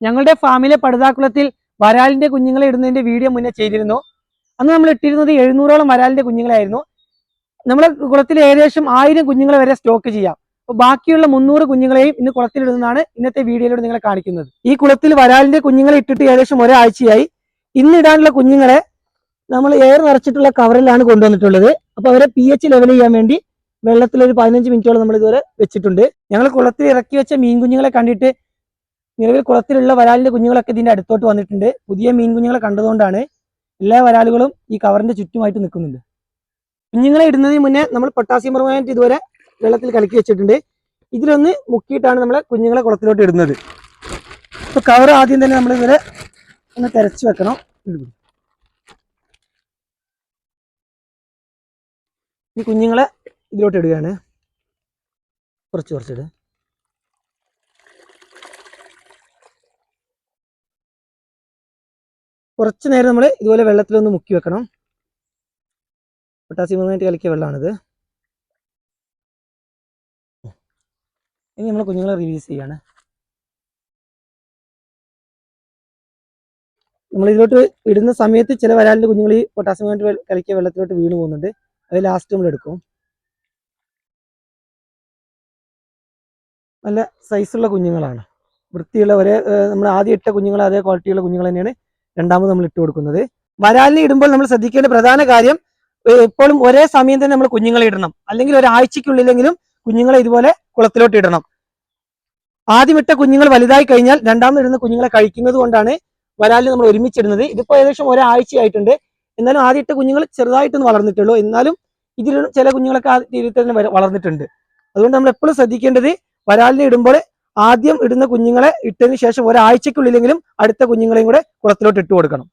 ഞങ്ങളുടെ ഫാമിലെ പടുതാക്കുളത്തിൽ വരാലിന്റെ കുഞ്ഞുങ്ങളെ ഇടുന്നതിന്റെ വീഡിയോ മുന്നേ ചെയ്തിരുന്നു. അന്ന് നമ്മൾ ഇട്ടിരുന്നത് 700ഓളം വരാലിന്റെ കുഞ്ഞുങ്ങളായിരുന്നു. നമ്മുടെ കുളത്തിൽ ഏകദേശം 1000 കുഞ്ഞുങ്ങളെ വരെ സ്റ്റോക്ക് ചെയ്യാം. അപ്പോൾ ബാക്കിയുള്ള 300 കുഞ്ഞുങ്ങളെയും ഇന്ന് കുളത്തിലിടുന്നതാണ് ഇന്നത്തെ വീഡിയോയിലൂടെ നിങ്ങളെ കാണിക്കുന്നത്. ഈ കുളത്തിൽ വരാലിന്റെ കുഞ്ഞുങ്ങളെ ഇട്ടിട്ട് ഏകദേശം ഒരാഴ്ചയായി. ഇന്ന് ഇടാനുള്ള കുഞ്ഞുങ്ങളെ നമ്മൾ എയർ നിറച്ചിട്ടുള്ള കവറിലാണ് കൊണ്ടുവന്നിട്ടുള്ളത്. അപ്പോൾ അവരെ pH ലെവൽ ചെയ്യാൻ വേണ്ടി വെള്ളത്തിൽ ഒരു 15 മിനിറ്റോളം നമ്മൾ ഇതുവരെ വെച്ചിട്ടുണ്ട്. ഞങ്ങൾ കുളത്തിൽ ഇറക്കി വെച്ച മീൻ കുഞ്ഞുങ്ങളെ കണ്ടിട്ട് നിലവിൽ കുളത്തിലുള്ള വരാലിന്റെ കുഞ്ഞുങ്ങളൊക്കെ ഇതിന്റെ അടുത്തോട്ട് വന്നിട്ടുണ്ട്. പുതിയ മീൻ കുഞ്ഞുങ്ങളെ കണ്ടതുകൊണ്ടാണ് എല്ലാ വരാലുകളും ഈ കവറിന്റെ ചുറ്റുമായിട്ട് നിൽക്കുന്നുണ്ട്. കുഞ്ഞുങ്ങളെ ഇടുന്നതിന് മുന്നേ നമ്മൾ പൊട്ടാസ്യം പെർമാംഗനേറ്റ് ഇതുവരെ വെള്ളത്തിൽ കലക്കി വെച്ചിട്ടുണ്ട്. ഇതിലൊന്ന് മുക്കിയിട്ടാണ് നമ്മളെ കുഞ്ഞുങ്ങളെ കുളത്തിലോട്ട് ഇടുന്നത്. ഇപ്പൊ കവർ ആദ്യം തന്നെ നമ്മൾ ഇതുവരെ ഒന്ന് തെരച്ചു വെക്കണം. ഈ കുഞ്ഞുങ്ങളെ ഇതിലോട്ട് ഇടുകയാണ്. കുറച്ചിടുക. കുറച്ച് നേരം നമ്മൾ ഇതുപോലെ വെള്ളത്തിലൊന്ന് മുക്കി വെക്കണം. പൊട്ടാസ്യം പെർമാംഗനേറ്റ് കലക്കിയ വെള്ളമാണിത്. ഇനി നമ്മൾ കുഞ്ഞുങ്ങളെ റിലീസ് ചെയ്യാണ്. നമ്മൾ ഇതിലോട്ട് ഇടുന്ന സമയത്ത് ചില വരാലിന്റെ കുഞ്ഞുങ്ങൾ ഈ പൊട്ടാസ്യം പെർമാംഗനേറ്റ് കലക്കിയ വെള്ളത്തിലോട്ട് വീണ് പോകുന്നുണ്ട്. അത് ലാസ്റ്റ് നമ്മൾ എടുക്കും. നല്ല സൈസുള്ള കുഞ്ഞുങ്ങളാണ്, വൃത്തിയുള്ള നമ്മൾ ആദ്യം ഇട്ട കുഞ്ഞുങ്ങൾ അതേ ക്വാളിറ്റിയുള്ള കുഞ്ഞുങ്ങൾ തന്നെയാണ് രണ്ടാമത് നമ്മൾ ഇട്ട് കൊടുക്കുന്നത്. വരാലിനെ ഇടുമ്പോൾ നമ്മൾ ശ്രദ്ധിക്കേണ്ട പ്രധാന കാര്യം എപ്പോഴും ഒരേ സമയം തന്നെ നമ്മൾ കുഞ്ഞുങ്ങളെ ഇടണം. അല്ലെങ്കിൽ ഒരാഴ്ചക്കുള്ളിലെങ്കിലും കുഞ്ഞുങ്ങളെ ഇതുപോലെ കുളത്തിലോട്ട് ഇടണം. ആദ്യം ഇട്ട കുഞ്ഞുങ്ങൾ വലുതായി കഴിഞ്ഞാൽ രണ്ടാമത് ഇടുന്ന കുഞ്ഞുങ്ങളെ കഴിക്കുന്നത് കൊണ്ടാണ് വരാലിന് നമ്മൾ ഒരുമിച്ചിടുന്നത്. ഇതിപ്പോൾ ഏകദേശം ഒരാഴ്ചയായിട്ടുണ്ട്. എന്നാലും ആദ്യം ഇട്ട കുഞ്ഞുങ്ങൾ ചെറുതായിട്ടൊന്ന് വളർന്നിട്ടുള്ളൂ. എന്നാലും ഇതിൽ ചില കുഞ്ഞുങ്ങളൊക്കെ ആ രീതിയിൽ തന്നെ വളർന്നിട്ടുണ്ട്. അതുകൊണ്ട് നമ്മൾ എപ്പോഴും ശ്രദ്ധിക്കേണ്ടത് വരാലിനെ ഇടുമ്പോൾ ആദ്യം ഇടുന്ന കുഞ്ഞുങ്ങളെ ഇട്ടതിന് ശേഷം ഒരാഴ്ചക്കുള്ളിലെങ്കിലും അടുത്ത കുഞ്ഞുങ്ങളെയും കൂടെ കുളത്തിലോട്ട് ഇട്ട് കൊടുക്കണം.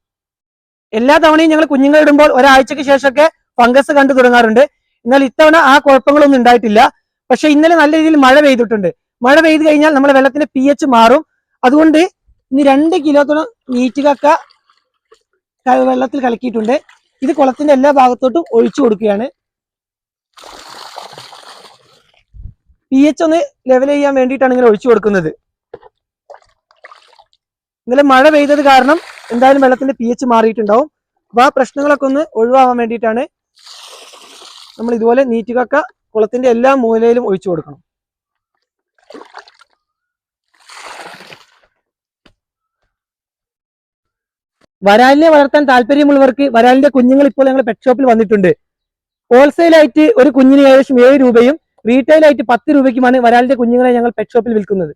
എല്ലാ തവണയും ഞങ്ങൾ കുഞ്ഞുങ്ങളെ ഇടുമ്പോൾ ഒരാഴ്ചക്ക് ശേഷമൊക്കെ ഫംഗസ് കണ്ടു തുടങ്ങാറുണ്ട്. എന്നാൽ ഇത്തവണ ആ കുഴപ്പങ്ങളൊന്നും ഉണ്ടായിട്ടില്ല. പക്ഷെ ഇന്നലെ നല്ല രീതിയിൽ മഴ പെയ്തിട്ടുണ്ട്. മഴ പെയ്ത് കഴിഞ്ഞാൽ നമ്മുടെ വെള്ളത്തിന്റെ pH മാറും. അതുകൊണ്ട് ഇനി 2 കിലോത്തോളം നീറ്റ് കക്ക വെള്ളത്തിൽ കലക്കിയിട്ടുണ്ട്. ഇത് കുളത്തിന്റെ എല്ലാ ഭാഗത്തോട്ടും ഒഴിച്ചു കൊടുക്കുകയാണ്. pH ഒന്ന് ലെവൽ ചെയ്യാൻ വേണ്ടിയിട്ടാണ് ഇങ്ങനെ ഒഴിച്ചു കൊടുക്കുന്നത്. ഇന്നലെ മഴ പെയ്തത് കാരണം എന്തായാലും വെള്ളത്തിന്റെ pH മാറിയിട്ടുണ്ടാവും. അപ്പൊ ആ പ്രശ്നങ്ങളൊക്കെ ഒന്ന് ഒഴിവാകാൻ വേണ്ടിയിട്ടാണ് നമ്മൾ ഇതുപോലെ നീറ്റ് കക്ക കുളത്തിന്റെ എല്ലാ മൂലയിലും ഒഴിച്ചു കൊടുക്കണം. വരാലിനെ വളർത്താൻ താല്പര്യമുള്ളവർക്ക് വരാലിന്റെ കുഞ്ഞുങ്ങൾ ഇപ്പോൾ ഞങ്ങൾ പെറ്റ് ഷോപ്പിൽ വന്നിട്ടുണ്ട്. ഹോൾസെയിലായിട്ട് ഒരു കുഞ്ഞിന് ഏകദേശം 7 രൂപയും റീറ്റെയിൽ ആയിട്ട് 10 രൂപയ്ക്കുമാണ് വരാലിന്റെ കുഞ്ഞുങ്ങളെ ഞങ്ങൾ പെറ്റ് ഷോപ്പിൽ വിൽക്കുന്നത്.